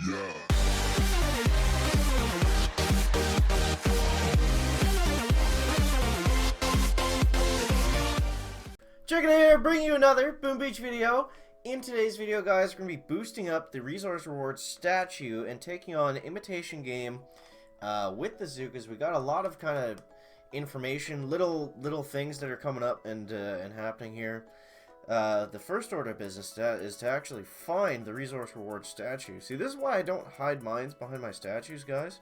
Chicken here, bringing you another Boom Beach video. In today's video, guys, we're going to be boosting up the resource reward statue and taking on Imitation game with the Zookas. We got a lot of kind of information, little things that are coming up and happening here. The first order of business is to actually find the resource reward statue. See, this is why I don't hide mines behind my statues, guys.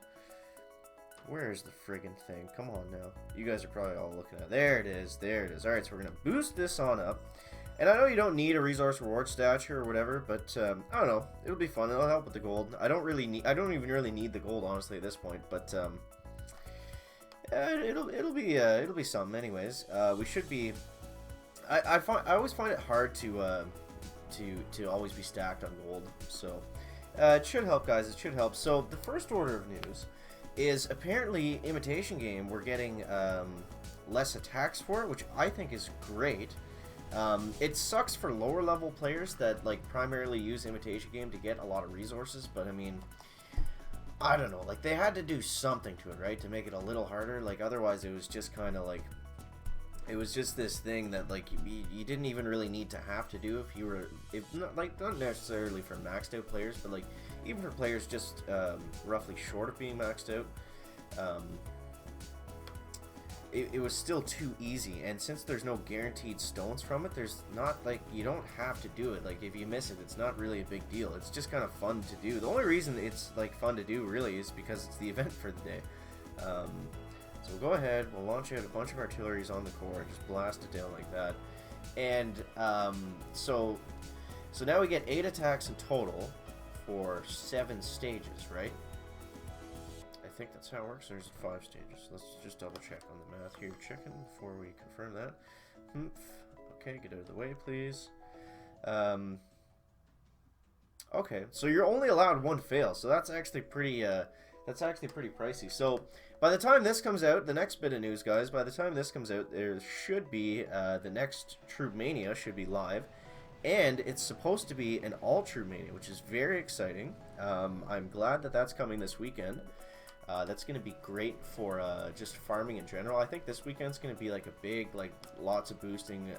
Where is the friggin' thing? Come on now. You guys are probably all looking at it. There it is. There it is. Alright, so we're going to boost this on up. And I know you don't need a resource reward statue or whatever, but I don't know. It'll be fun. It'll help with the gold. I don't even really need the gold, honestly, at this point, but it'll be something anyways. We should be I always find it hard to always be stacked on gold. So it should help, guys. It should help. So the first order of news is apparently Imitation game, we're getting less attacks for it, which I think is great. It sucks for lower level players that like primarily use Imitation game to get a lot of resources, but I mean, I don't know, like they had to do something to it, right, to make it a little harder. Like otherwise it was just kind of like, it was just this thing that like you didn't even really need to have to do if you were, not necessarily for maxed out players, but like even for players just roughly short of being maxed out. It was still too easy, and since there's no guaranteed stones from it, there's not, like, you don't have to do it. Like, if you miss it, it's not really a big deal. It's just kind of fun to do. The only reason it's, like, fun to do, really, is because it's the event for the day. So we'll go ahead, we'll launch out a bunch of artilleries on the core, just blast it down like that. And, so now we get 8 attacks in total for 7 stages, right? I think that's how it works. There's 5 stages. Let's just double check on the math here. Chicken before we confirm that. Okay, get out of the way, please. Okay, so you're only allowed 1 fail, so that's actually pretty pricey. So by the time this comes out, the next bit of news, guys, by the time this comes out, there should be the next Troop Mania should be live, and it's supposed to be an all Troop Mania, which is very exciting. I'm glad that that's coming this weekend. That's going to be great for just farming in general. I think this weekend's going to be like a big, like, lots of boosting,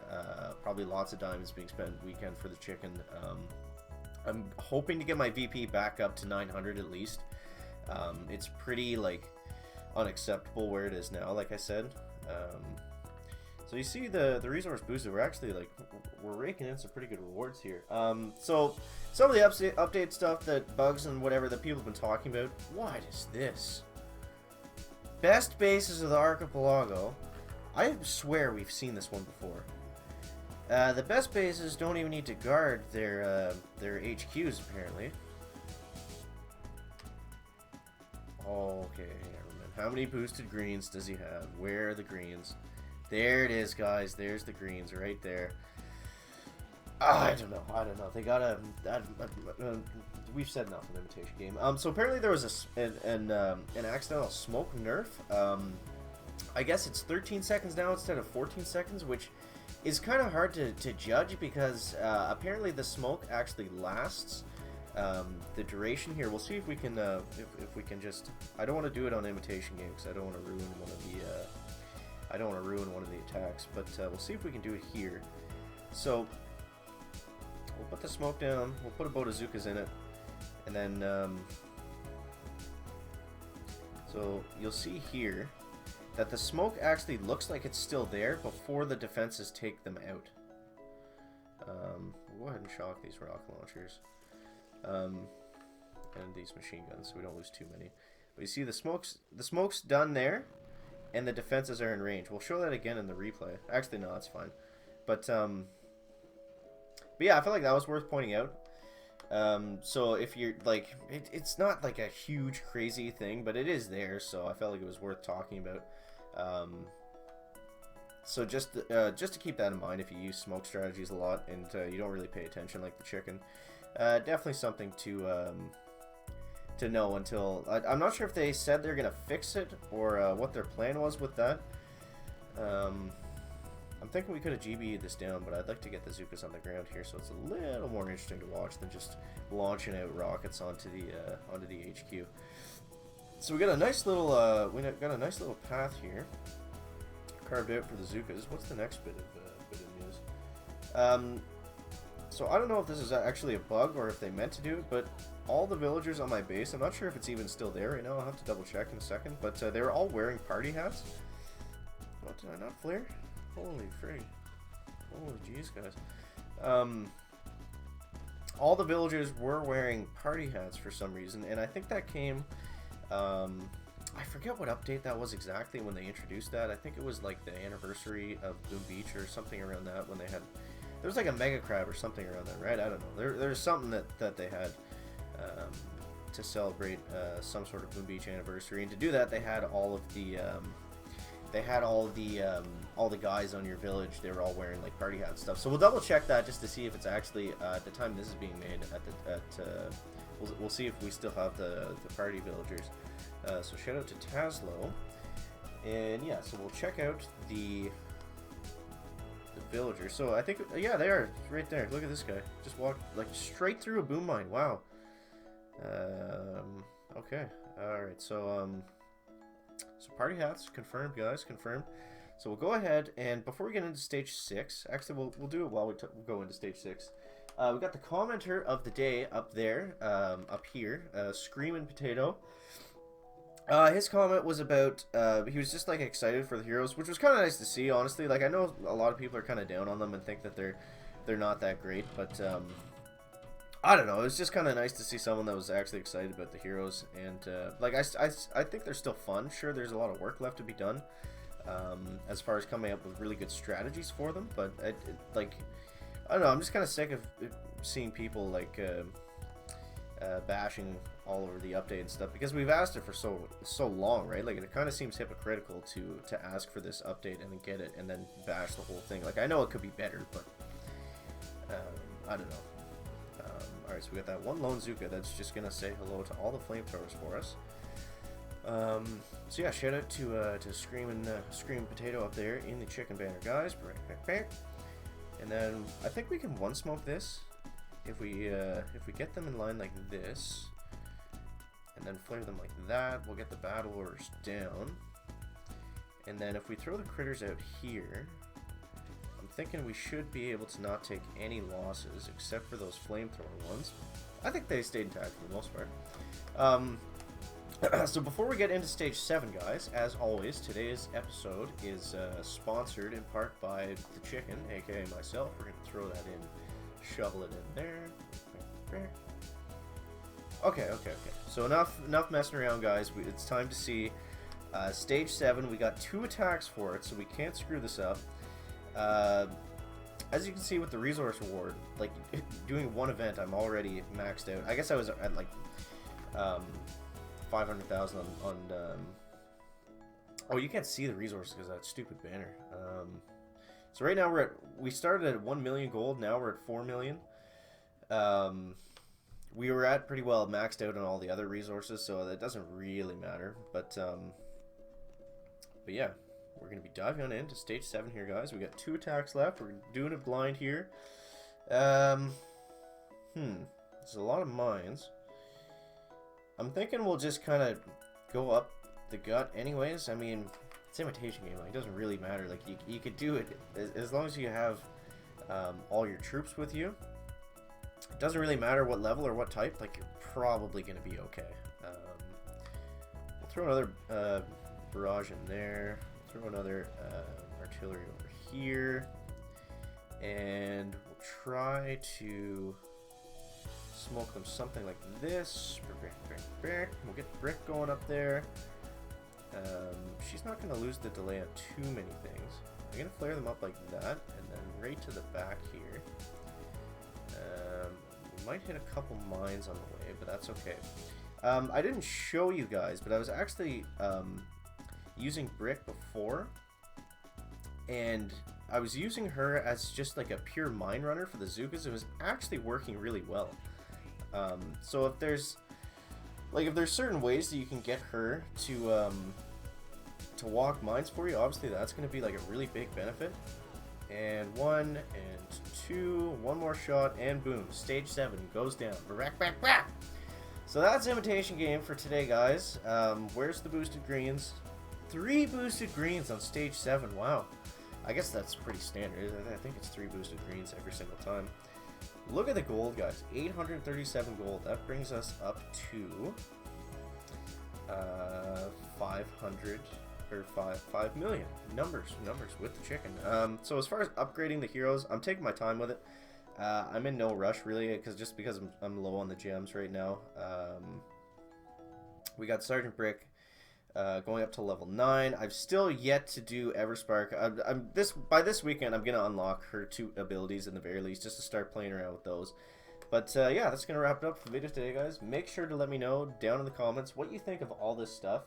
probably lots of diamonds being spent weekend for the chicken. I'm hoping to get my VP back up to 900 at least. It's pretty, like, unacceptable where it is now, like I said. So you see the resource boosted, we're actually, like, we're raking in some pretty good rewards here. So some of the update stuff, that bugs and whatever that people have been talking about. What is this? Best bases of the archipelago. I swear we've seen this one before. The best bases don't even need to guard their HQs, apparently. Okay, how many boosted greens does he have? Where are the greens? There it is, guys. There's the greens right there. I don't know. They gotta. We've said enough in the Imitation game. So apparently there was an accidental smoke nerf. I guess it's 13 seconds now instead of 14 seconds, which is kind of hard to judge because apparently the smoke actually lasts the duration here. We'll see if we can if we can just. I don't want to do it on Imitation game because I don't want to ruin one of the. I don't want to ruin one of the attacks, but we'll see if we can do it here. So we'll put the smoke down, we'll put a boat of Zookas in it, and then so you'll see here that the smoke actually looks like it's still there before the defenses take them out. We'll go ahead and shock these rocket launchers and these machine guns so we don't lose too many. But you see the smoke's done there, and the defenses are in range. We'll show that again in the replay. Actually, no, that's fine. But yeah, I feel like that was worth pointing out. So if you're like, it's not like a huge crazy thing, but it is there. So I felt like it was worth talking about. So just to keep that in mind, if you use smoke strategies a lot and you don't really pay attention like the chicken, definitely something to know until I'm not sure if they said they're gonna fix it or what their plan was with that. I'm I'm thinking we could have GB'd this down, but I'd like to get the Zookas on the ground here, so it's a little more interesting to watch than just launching out rockets onto the HQ. So we got a nice little path here carved out for the Zookas. What's the next bit of news? So I don't know if this is actually a bug or if they meant to do it, but all the villagers on my base, I'm not sure if it's even still there right now. I'll have to double check in a second, but they were all wearing party hats. What, did I not flare? Holy frig. Holy jeez, guys. All the villagers were wearing party hats for some reason, and I think that came, I forget what update that was exactly when they introduced that. I think it was like the anniversary of Boom Beach or something around that, when they had, there was like a mega crab or something around that, right? I don't know. There's something that they had to celebrate some sort of Boom Beach anniversary, and to do that they had all the guys on your village. They were all wearing like party hat stuff. So we'll double check that just to see if it's actually at the time this is being made. We'll see if we still have the party villagers. So shout out to Taslow, and yeah, so we'll check out the villagers. So I think, yeah, they are right there. Look at this guy, just walked like straight through a boom mine. Wow. Okay. All right. So party hats confirmed, guys. Confirmed. So we'll go ahead, and before we get into stage 6, actually we'll do it while we go into stage 6. We got the commenter of the day up there, up here, Screamin' Potato. His comment was about, he was just like excited for the heroes, which was kind of nice to see, honestly. Like, I know a lot of people are kind of down on them and think that they're not that great, but I don't know. It was just kind of nice to see someone that was actually excited about the heroes, and like I think they're still fun. Sure, there's a lot of work left to be done, as far as coming up with really good strategies for them, but like, I don't know. I'm just kind of sick of seeing people like bashing all over the update and stuff, because we've asked it for so long, right? Like, it kind of seems hypocritical to ask for this update and then get it and then bash the whole thing. Like, I know it could be better, but I don't know. Alright, so we got that one lone Zuka that's just gonna say hello to all the flamethrowers for us. So yeah, shout out to Screamin' Potato up there in the chicken banner, guys. And then I think we can one smoke this if we get them in line like this, and then flare them like that. We'll get the battle orders down, and then if we throw the critters out here, I'm thinking we should be able to not take any losses except for those flamethrower ones. I think they stayed intact for the most part. So before we get into stage 7, guys, as always, today's episode is sponsored in part by the chicken, aka myself. We're going to throw that in, shovel it in there. Okay. So enough messing around, guys. It's time to see stage 7. We got 2 attacks for it, so we can't screw this up. As you can see with the resource reward, like, doing one event, I'm already maxed out. I guess I was at like 500,000 on oh, you can't see the resources because of that stupid banner. So right now we started at 1 million gold. Now we're at 4 million. We were at pretty well maxed out on all the other resources, so that doesn't really matter. But yeah, we're gonna be diving on into stage 7 here, guys. We got 2 attacks left. We're doing it blind here. There's a lot of mines. I'm thinking we'll just kind of go up the gut anyways. I mean, it's Imitation game. Like, it doesn't really matter. Like, you could do it as long as you have all your troops with you. It doesn't really matter what level or what type. Like, you're probably going to be okay. We'll throw another barrage in there. Throw another artillery over here. And we'll try to smoke them something like this. We'll get Brick going up there. She's not going to lose the delay on too many things. I'm going to flare them up like that, and then right to the back here. We might hit a couple mines on the way, but that's okay. I didn't show you guys, but I was actually using Brick before, and I was using her as just like a pure mine runner for the Zookas. It was actually working really well. So if there's certain ways that you can get her to walk mines for you, obviously that's going to be like a really big benefit. And 1 and 2. One more shot, and boom. Stage 7 goes down. Back. So that's Imitation game for today, guys. Where's the boosted greens? 3 boosted greens on stage 7. Wow. I guess that's pretty standard. I think it's 3 boosted greens every single time. Look at the gold, guys. 837 gold. That brings us up to 500 or 5 million. Numbers with the chicken. So as far as upgrading the heroes, I'm taking my time with it. I'm in no rush really, because I'm low on the gems right now. We got Sergeant Brick going up to level 9. I've still yet to do Everspark. By this weekend I'm gonna unlock her 2 abilities in the very least, just to start playing around with those. But yeah, that's gonna wrap it up for the video today, guys. Make sure to let me know down in the comments what you think of all this stuff.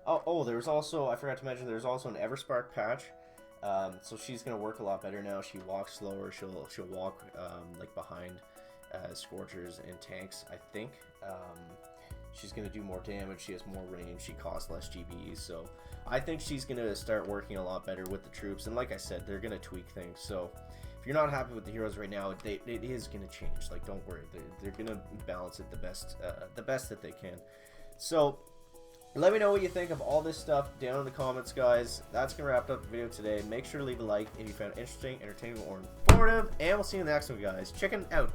Oh, there's also, I forgot to mention, there's also an Everspark patch. So she's gonna work a lot better now. She walks slower. She'll walk like behind Scorchers and tanks, I think. She's gonna do more damage. She has more range. She costs less GBs. So I think she's gonna start working a lot better with the troops. And like I said, they're gonna tweak things. So if you're not happy with the heroes right now, it is gonna change. Like, don't worry. They're gonna balance it the best that they can. So let me know what you think of all this stuff down in the comments, guys. That's going to wrap up the video today. Make sure to leave a like if you found it interesting, entertaining, or informative. And we'll see you in the next one, guys. Chicken out.